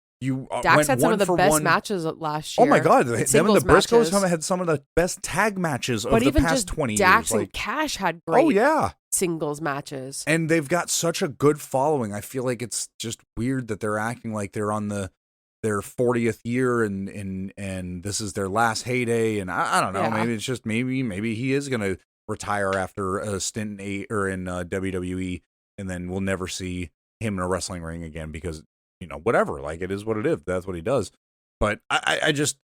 Dax
had some of the best matches last year.
Oh my God, them and the Briscoes had some of the best tag matches of the past 20 years.
Dax and Cash had great singles matches.
And they've got such a good following. I feel like it's just weird that they're acting like they're on their 40th year and this is their last heyday. And I don't know. Yeah. Maybe it's just maybe he is going to retire after a stint in WWE, and then we'll never see him in a wrestling ring again because, whatever, like, it is what it is. That's what he does. But I just,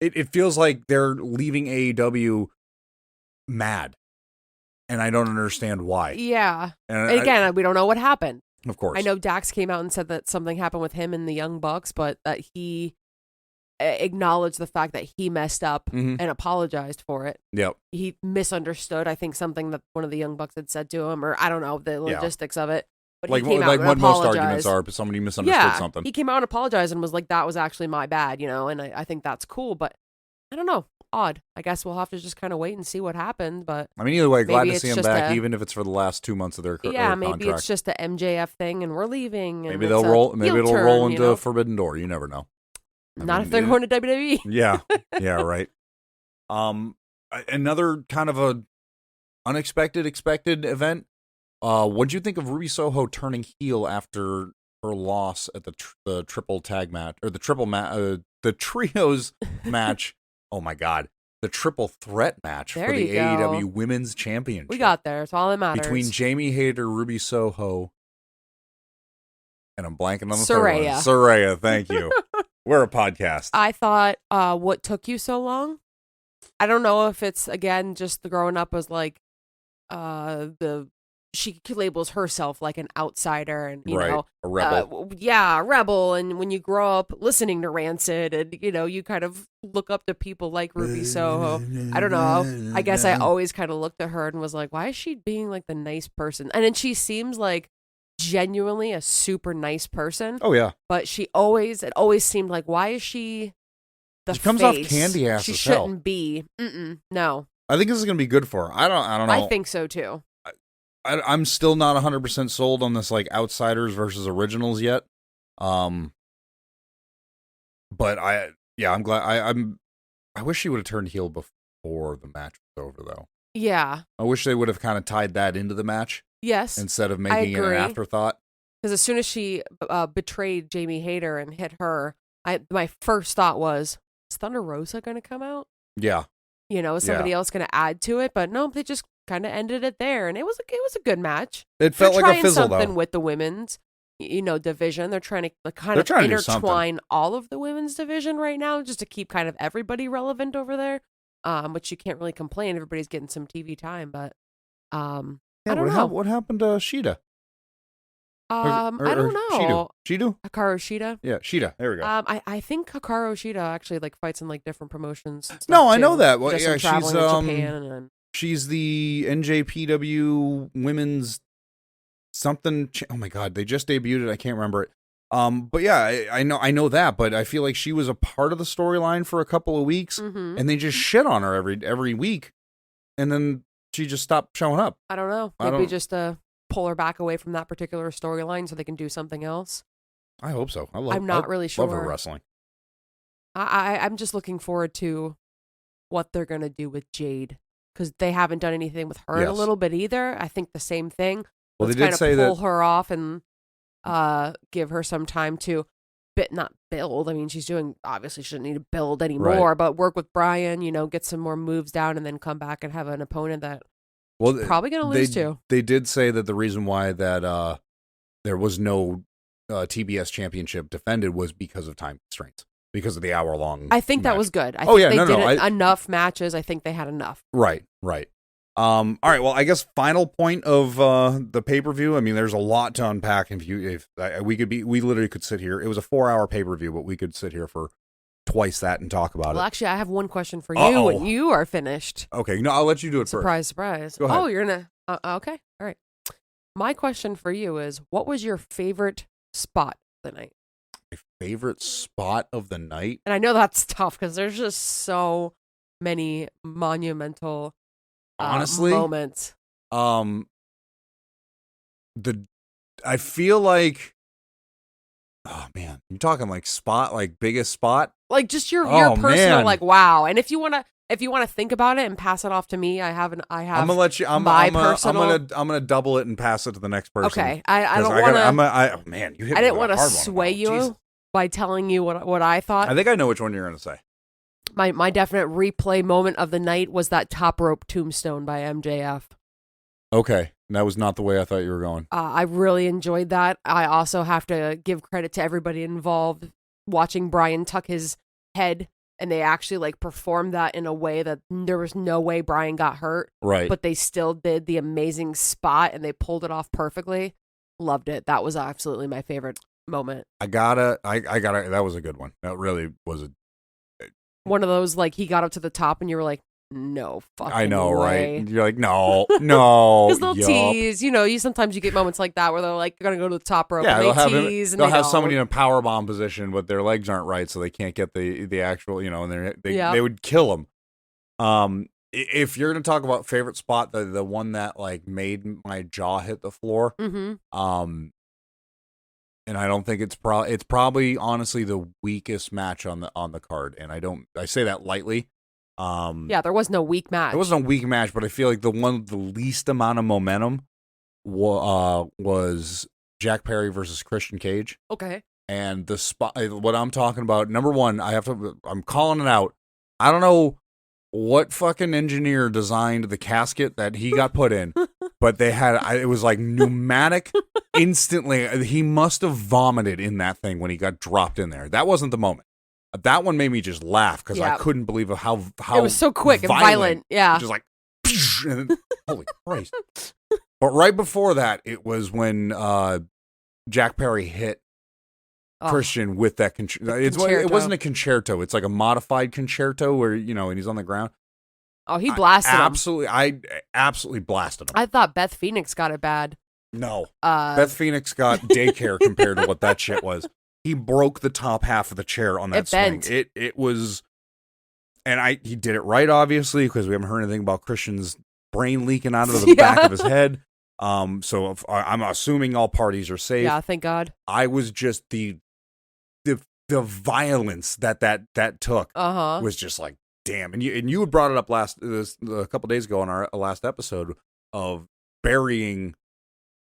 it feels like they're leaving AEW mad. And I don't understand why.
Yeah. And again, we don't know what happened.
Of course.
I know Dax came out and said that something happened with him and the Young Bucks, but that he acknowledged the fact that he messed up and apologized for it.
Yep.
He misunderstood, I think, something that one of the Young Bucks had said to him, or I don't know, the logistics of it. But
like what most arguments are, but somebody misunderstood something.
He came out and apologized and was like, that was actually my bad, and I think that's cool, but I don't know. Odd. I guess we'll have to just kind of wait and see what happens, but
I mean, either way, glad to see him back, even if it's for the last 2 months of their contract.
Yeah, maybe it's just the MJF thing and we're leaving. And
maybe it'll roll into Forbidden Door. You never know.
If they're going to WWE.
Yeah. Yeah, right. Another kind of a expected event. What'd you think of Ruby Soho turning heel after her loss at the triple tag match, or the trios match? Oh my God. The triple threat match for the AEW Women's Championship.
We got there. It's all that matters.
Between Jamie Hayter, Ruby Soho, and I'm blanking on the third one. Saraya, thank you. We're a podcast.
I thought, what took you so long? I don't know if it's, again, just the growing up was like, she labels herself like an outsider and, you know,
a rebel.
A rebel. And when you grow up listening to Rancid and, you kind of look up to people like Ruby Soho. I don't know. I guess I always kind of looked at her and was like, why is she being like the nice person? And then she seems like genuinely a super nice person.
Oh, yeah.
But it always seemed like, why is she the face?
She comes off candy ass
She
as hell.
shouldn't be. No.
I think this is going to be good for her. I don't know.
I think so, too.
I'm still not 100% sold on this, like, outsiders versus originals yet. But I'm glad. I wish she would have turned heel before the match was over, though.
Yeah.
I wish they would have kind of tied that into the match.
Yes.
Instead of making it an afterthought.
Because as soon as she betrayed Jamie Hayter and hit her, my first thought was, is Thunder Rosa going to come out?
Yeah.
Is somebody else going to add to it? But no, they just kind of ended it there, and it was a good match.
It felt like a fizzle,
something
though.
With the women's, division. They're trying to kind of intertwine all of the women's division right now, just to keep kind of everybody relevant over there. Which you can't really complain. Everybody's getting some TV time, but I don't know.
What happened to Shida?
I don't know.
Shido?
Hikaru Shida?
Yeah, Shida. There we go.
I think Hikaru Shida actually fights in different promotions.
No, I know that. Well, yeah,
she's Japan
she's the NJPW Women's something. Oh my God, they just debuted it. I can't remember it. But yeah, I know that. But I feel like she was a part of the storyline for a couple of weeks, and they just shit on her every week, and then she just stopped showing up?
I don't know. Maybe just pull her back away from that particular storyline so they can do something else.
I hope so.
I'm not really sure.
Love her wrestling.
I'm just looking forward to what they're going to do with Jade, because they haven't done anything with her in a little bit either. I think the same thing.
Well,
Let's
they did say
pull her off and give her some time to not build. I mean, obviously she doesn't need to build anymore, but work with Bryan, get some more moves down and then come back and have an opponent that probably going to lose to.
They did say that the reason why that there was no TBS championship defended was because of time constraints, because of the hour-long
I think
match.
That was good. I think they did enough matches. I think they had enough.
Right. All right, well, I guess final point of the pay-per-view. I mean, there's a lot to unpack. We literally could sit here. It was a 4-hour pay-per-view, but we could sit here for twice that and talk about it.
Well, actually, I have one question for you when you are finished.
Okay, no, I'll let you do it
surprise,
first.
Surprise.
Go ahead.
Oh, you're going to... okay, all right. My question for you is, what was your favorite spot of the night?
My favorite spot of the night?
And I know that's tough because there's just so many monumental...
honestly,
moments.
I feel like, oh man, you're talking like spot, like biggest spot,
like just your personal, like wow. And if you want to think about it and pass it off to me, I'm gonna let you. I'm
gonna double it and pass it to the next person.
Okay, I don't want to.
Man, you hit
I
me
didn't
want to
sway you by telling you what I thought.
I think I know which one you're gonna say.
My definite replay moment of the night was that top rope tombstone by MJF.
Okay, that was not the way I thought you were going.
I really enjoyed that. I also have to give credit to everybody involved watching Bryan tuck his head, and they actually performed that in a way that there was no way Bryan got hurt.
Right.
But they still did the amazing spot, and they pulled it off perfectly. Loved it. That was absolutely my favorite moment.
I gotta. That was a good one. That really was
one of those, he got up to the top and you were like, no fucking
I know,
way.
Right? You're like, no. Because
they'll tease. You sometimes you get moments like that where they're like, you're going to go to the top rope and they tease.
They'll have somebody in a powerbomb position, but their legs aren't right, so they can't get the actual, and they would kill them. If you're going to talk about favorite spot, the one that made my jaw hit the floor, and I don't think it's probably honestly the weakest match on the card, and I say that lightly.
There was no weak match.
It wasn't a weak match, but I feel like the one with the least amount of momentum was Jack Perry versus Christian Cage.
Okay.
And the spot, what I'm talking about, number one, I'm calling it out. I don't know what fucking engineer designed the casket that he got put in, but it was like pneumatic instantly. He must have vomited in that thing when he got dropped in there. That wasn't the moment. That one made me just laugh because I couldn't believe how it
was so quick and violent. Yeah.
Just and then, holy Christ. But right before that, it was when Jack Perry hit Christian with that it wasn't a concerto. It's like a modified concerto where, and he's on the ground.
Oh, he blasted him.
I absolutely blasted him.
I thought Beth Phoenix got it bad.
No. Beth Phoenix got daycare compared to what that shit was. He broke the top half of the chair on that swing.
Bent.
It was, and he did it right, obviously, because we haven't heard anything about Christian's brain leaking out of the back of his head. So I'm assuming all parties are safe.
Yeah, thank God.
I was just the violence that took was just like, damn. And you had brought it up a couple days ago on our last episode of burying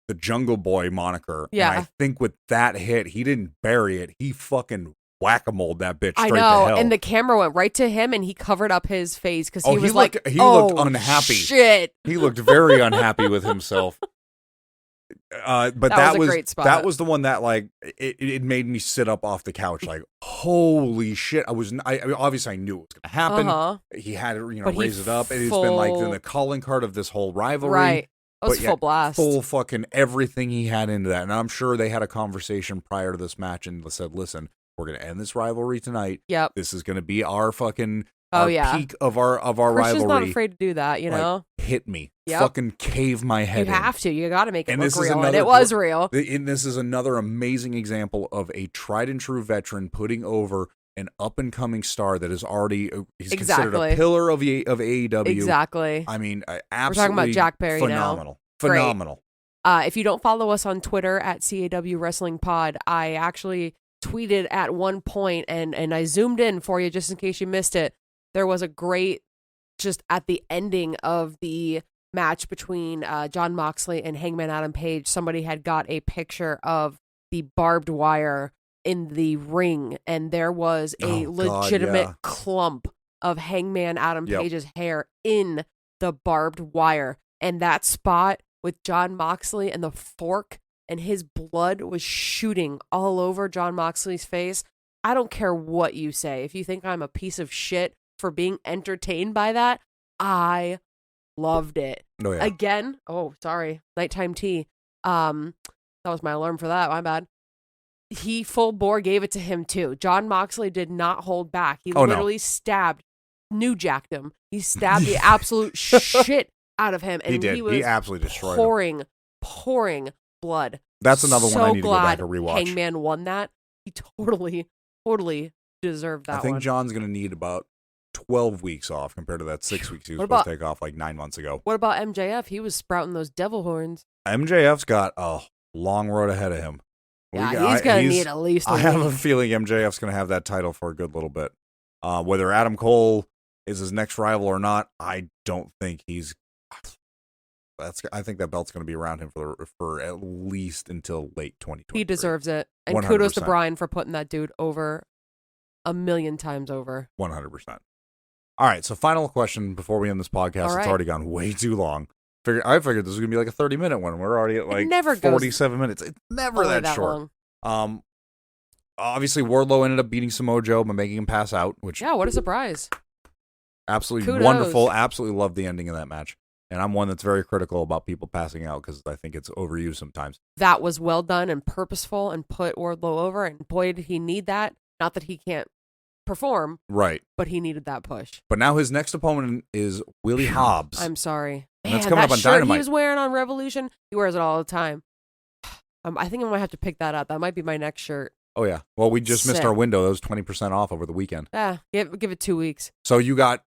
the Jungle Boy moniker.
Yeah.
And I think with that hit, he didn't bury it. He fucking whack-a-moled that bitch straight
to hell.
And
the camera went right to him and he covered up his face because he looked unhappy.
Shit. He looked very unhappy with himself. But that was a great spot. That was the one that it made me sit up off the couch like, holy shit. I obviously I knew it was going to happen. He had to raise it up, and it's been in the calling card of this whole rivalry.
Right. It was full blast.
Full fucking everything he had into that. And I'm sure they had a conversation prior to this match and said, listen, we're going to end this rivalry tonight.
Yep.
This is going to be our fucking peak of our
Christian's
rivalry.
Not afraid to do that,
hit me. Yep. Fucking cave my head
in. You have to. You got to make it look real.
And
it was real.
And this is another amazing example of a tried and true veteran putting over an up-and-coming star that is already he's considered a pillar of AEW.
Exactly.
I mean, absolutely
we're talking about Jack Perry
phenomenal.
Now.
Phenomenal.
If you don't follow us on Twitter at CAW Wrestling Pod, I actually tweeted at one point, and I zoomed in for you just in case you missed it. There was a great, just at the ending of the match between Jon Moxley and Hangman Adam Page, somebody had got a picture of the barbed wire in the ring, and there was a legitimate clump of Hangman Adam Page's hair in the barbed wire. And that spot with Jon Moxley and the fork and his blood was shooting all over Jon Moxley's face. I don't care what you say. If you think I'm a piece of shit for being entertained by that, I loved it.
Oh, yeah.
Again, sorry, nighttime tea. That was my alarm for that. My bad. He full bore gave it to him too. Jon Moxley did not hold back. He literally New Jacked him. He stabbed the absolute shit out of him, and he was
absolutely destroyed him.
pouring blood.
That's another one I need to go back and rewatch.
Hangman won that. He totally deserved that.
I think John's going to need about 12 weeks off compared to that 6 weeks he was supposed to take off like 9 months ago.
What about MJF? He was sprouting those devil horns.
MJF's got a long road ahead of him.
Yeah, he's going to need at least a week.
have a feeling MJF's going to have that title for a good little bit. Whether Adam Cole is his next rival or not, I don't think he's... I think that belt's going to be around him for at least until late 2023.
He deserves it. And
100%.
Kudos to Bryan for putting that dude over 1,000,000 times over.
100%. All right, so final question before we end this podcast.
Right.
It's already gone way too long. I figured this was going to be like a 30-minute one. We're already at like 47 minutes. It's never that short.
Long.
Obviously, Wardlow ended up beating Samoa Joe by making him pass out, which...
Yeah, what a surprise.
Absolutely
Kudos.
Wonderful. Absolutely loved the ending of that match. And I'm one that's very critical about people passing out because I think it's overused sometimes.
That was well done and purposeful and put Wardlow over, and boy, did he need that. Not that he can't perform.
Right.
But he needed that push.
But now his next opponent is Willie Hobbs.
I'm sorry.
And that's coming up on
shirt
Dynamite.
He was wearing on Revolution, he wears it all the time. I think I might have to pick that up. That might be my next shirt.
Oh, yeah. Well, we just missed our window. That was 20% off over the weekend.
Yeah, give it 2 weeks.
So you got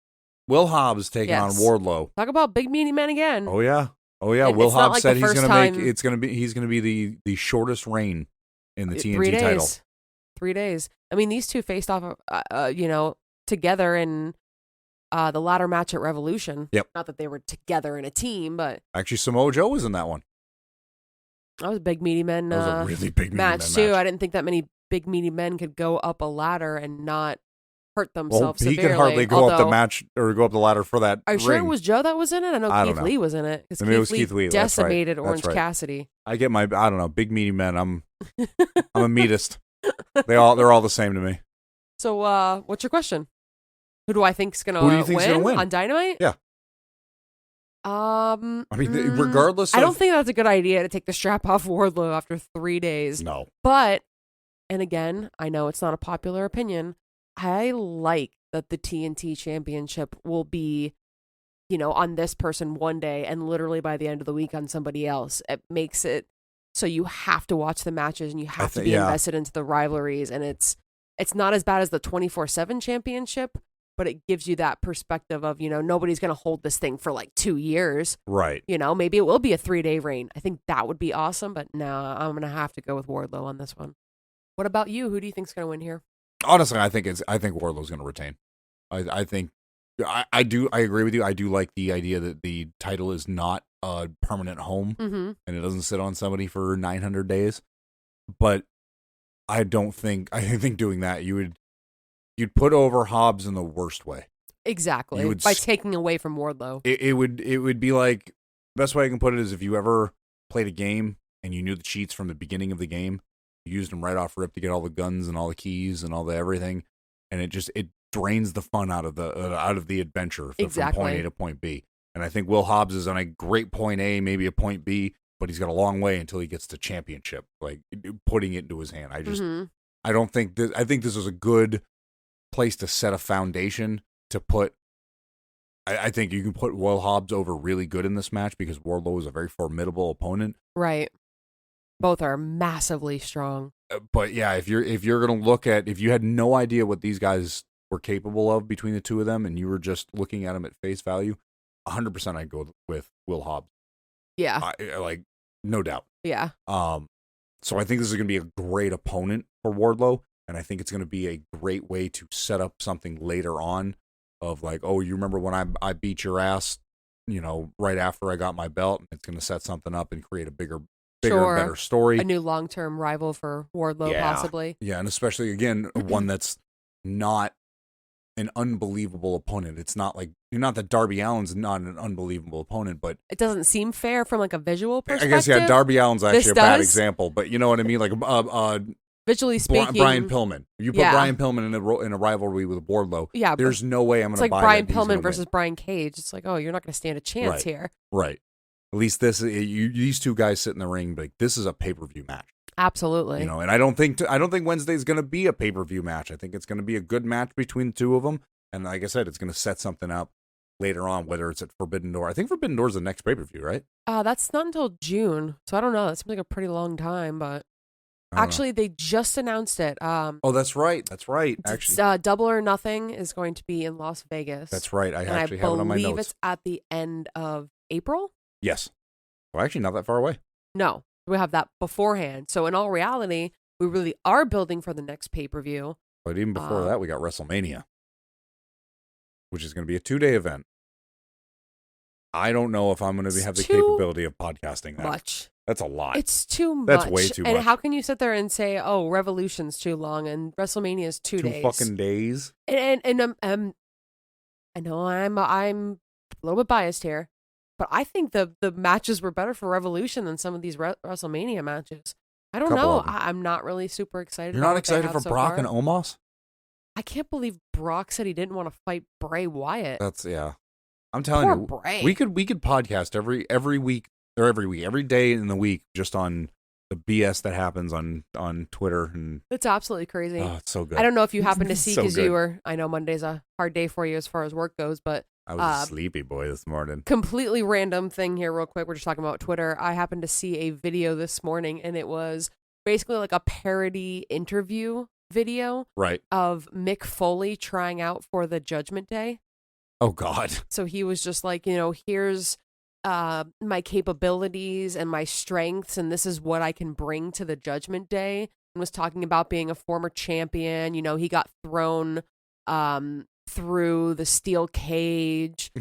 Will Hobbs taking on Wardlow.
Talk about big meaty men again.
Oh, yeah. Will Hobbs said he's going to be the shortest reign in the TNT title.
3 days. I mean, these two faced off, together in the ladder match at Revolution.
Yep.
Not that they were together in a team, but
actually, Samoa Joe was in that one.
That was a big meaty men.
That was a really big meaty
match
men
too.
match.
I didn't think that many big meaty men could go up a ladder and not hurt themselves
severely.
He could
hardly go up the match or go up the ladder for that.
Are you sure it was Joe that was in it? I know Keith Lee was in it.
Maybe it was Keith Lee.
Decimated
That's
Orange
right.
Cassidy.
I get my big meaty men. I'm a meatist. They're all the same to me.
So what's your question? Who do I think is going to win on Dynamite?
Yeah. I mean, regardless.
I don't think that's a good idea to take the strap off Wardlow after 3 days.
No.
But, and again, I know it's not a popular opinion. I like that the TNT Championship will be, on this person one day and literally by the end of the week on somebody else. It makes it so you have to watch the matches and you have to be invested into the rivalries. And it's not as bad as the 24/7 championship, but it gives you that perspective of, nobody's going to hold this thing for like 2 years.
Right.
Maybe it will be a 3-day reign. I think that would be awesome, but no, I'm going to have to go with Wardlow on this one. What about you? Who do you think's going to win here?
Honestly, I think Wardlow's going to retain. I think I agree with you. I do like the idea that the title is not a permanent home and it doesn't sit on somebody for 900 days. But I think doing that you'd put over Hobbs in the worst way.
Exactly. By taking away from Wardlow.
It would be like, best way I can put it is if you ever played a game and you knew the cheats from the beginning of the game, you used them right off rip to get all the guns and all the keys and all the everything, and it drains the fun out of the adventure from point A to point B. And I think Will Hobbs is on a great point A, maybe a point B, but he's got a long way until he gets to championship, like putting it into his hand. I don't think I think this is a good place to set a foundation to put. I think you can put Will Hobbs over really good in this match because Wardlow is a very formidable opponent.
Right. Both are massively strong.
But yeah, if you're gonna look at, if you had no idea what these guys were capable of between the two of them, and you were just looking at them at face value, 100% I'd go with Will Hobbs.
Yeah,
like no doubt.
Yeah.
So I think this is gonna be a great opponent for Wardlow, and I think it's gonna be a great way to set up something later on, of like, oh, you remember when I beat your ass, right after I got my belt, and it's gonna set something up and create a bigger and better story.
A new long-term rival for Wardlow, possibly.
Yeah, and especially, again, one that's not an unbelievable opponent. It's not that Darby Allin's not an unbelievable opponent, but...
It doesn't seem fair from, like, a visual perspective.
I guess, yeah, Darby Allin's actually a bad example, but you know what I mean? Like,
visually speaking...
Brian Pillman. You put Brian Pillman in a rivalry with Wardlow, there's no way I'm going to buy
Brian Pillman versus Brian Cage. It's like, oh, you're not going to stand a chance here.
Right. At least these two guys sit in the ring, but this is a pay-per-view match.
Absolutely.
And I don't think Wednesday's going to be a pay-per-view match. I think it's going to be a good match between the two of them. And like I said, it's going to set something up later on, whether it's at Forbidden Door. I think Forbidden Door is the next pay-per-view, right?
That's not until June. So I don't know. That seems like a pretty long time, but actually they just announced it.
Oh, that's right. Actually,
Double or Nothing is going to be in Las Vegas.
That's right. I actually have it on my notes.
I believe it's at the end of April.
Yes. Well, actually, not that far away.
No, we have that beforehand. So in all reality, we really are building for the next pay-per-view.
But even before that, we got WrestleMania, which is going to be a 2-day event. I don't know if I'm going to have the capability of podcasting that.
Much.
That's a lot.
It's too much.
That's way too much.
And how can you sit there and say, oh, Revolution's too long and WrestleMania is 2 days?
2 fucking days.
And I know I'm a little bit biased here, but I think the matches were better for Revolution than some of these WrestleMania matches. I don't know. I'm not really super excited.
You're not excited for Brock and Omos?
I can't believe Brock said he didn't want to fight Bray Wyatt.
I'm telling you,
Bray.
we could podcast every week or every day in the week just on the BS that happens on Twitter, and
it's absolutely crazy.
Oh, it's so good.
I don't know if you happen to see, because I know Monday's a hard day for you as far as work goes, but
I was a sleepy boy this morning.
Completely random thing here real quick. We're just talking about Twitter. I happened to see a video this morning, and it was basically like a parody interview video of Mick Foley trying out for the Judgment Day.
Oh, God.
So he was just like, here's my capabilities and my strengths, and this is what I can bring to the Judgment Day. And was talking about being a former champion. He got thrown through the steel cage,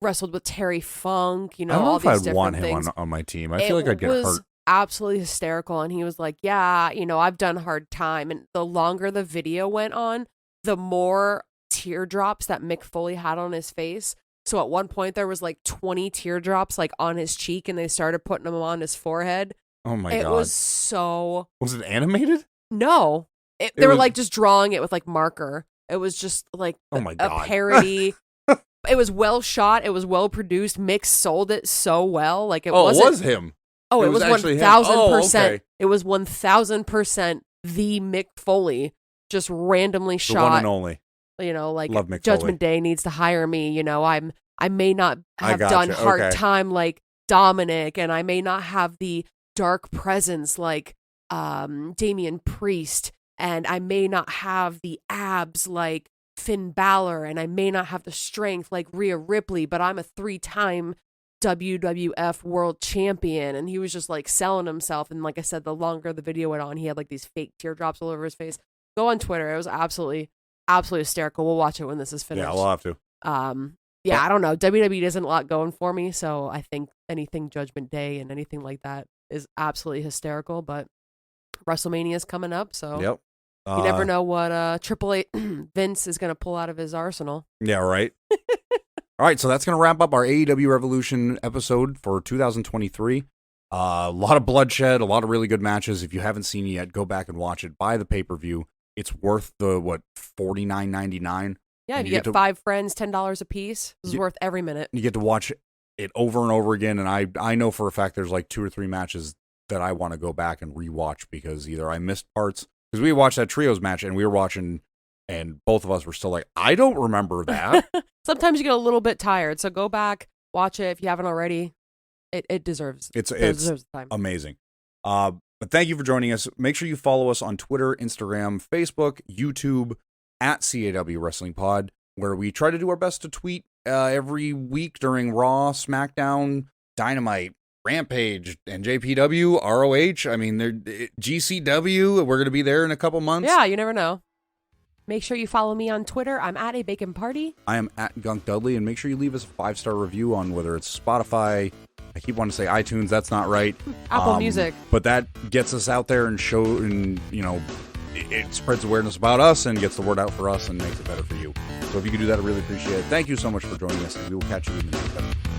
wrestled with Terry Funk,
I don't know
all
if
these
I'd want
things.
him on my team. I feel like I'd get hurt.
Absolutely hysterical. And he was like, yeah, I've done hard time. And the longer the video went on, the more teardrops that Mick Foley had on his face. So at one point there was like 20 teardrops like on his cheek, and they started putting them on his forehead.
Oh my God.
It was so...
Was it animated?
No. They were like just drawing it with like marker. It was just like a parody. It was well shot. It was well produced. Mick sold it so well. Like it
was him.
Oh, it was 1,000%. It was 1,000% the Mick Foley, just randomly shot.
The one and only.
Like
Love Mick
Judgment
Foley.
Day needs to hire me. I may not have done hard time like Dominic, and I may not have the dark presence like Damian Priest, and I may not have the abs like Finn Balor, and I may not have the strength like Rhea Ripley, but I'm a 3-time WWF World Champion. And he was just like selling himself. And like I said, the longer the video went on, he had like these fake teardrops all over his face. Go on Twitter. It was absolutely hysterical. We'll watch it when this is finished.
Yeah, we'll have to.
I don't know. WWE doesn't a lot going for me, so I think anything Judgment Day and anything like that is absolutely hysterical. But WrestleMania is coming up, so
yep.
You never know what Triple H Vince is going to pull out of his arsenal.
Yeah, right. All right, so that's going to wrap up our AEW Revolution episode for 2023. A lot of bloodshed, a lot of really good matches. If you haven't seen it yet, go back and watch it. Buy the pay-per-view. It's worth the, $49.99?
Yeah, if you get 5 friends, $10 a piece. This is worth every minute.
You get to watch it over and over again, and I know for a fact there's like 2 or 3 matches that I want to go back and rewatch because either I missed parts, because we watched that trios match and we were watching, and both of us were still like, I don't remember that.
Sometimes you get a little bit tired, so go back, watch it if you haven't already. It deserves. It deserves the time.
Amazing. But thank you for joining us. Make sure you follow us on Twitter, Instagram, Facebook, YouTube, at CAW Wrestling Pod, where we try to do our best to tweet every week during Raw, SmackDown, Dynamite, Rampage, and JPW, ROH. I mean, GCW. We're going to be there in a couple months.
Yeah, you never know. Make sure you follow me on Twitter. I'm at A Bacon Party.
I am at Gunk Dudley, and make sure you leave us a 5-star review on whether it's Spotify. I keep wanting to say iTunes. That's not right.
Apple Music.
But that gets us out there and it spreads awareness about us and gets the word out for us and makes it better for you. So if you could do that, I really appreciate it. Thank you so much for joining us, and we will catch you in the next episode.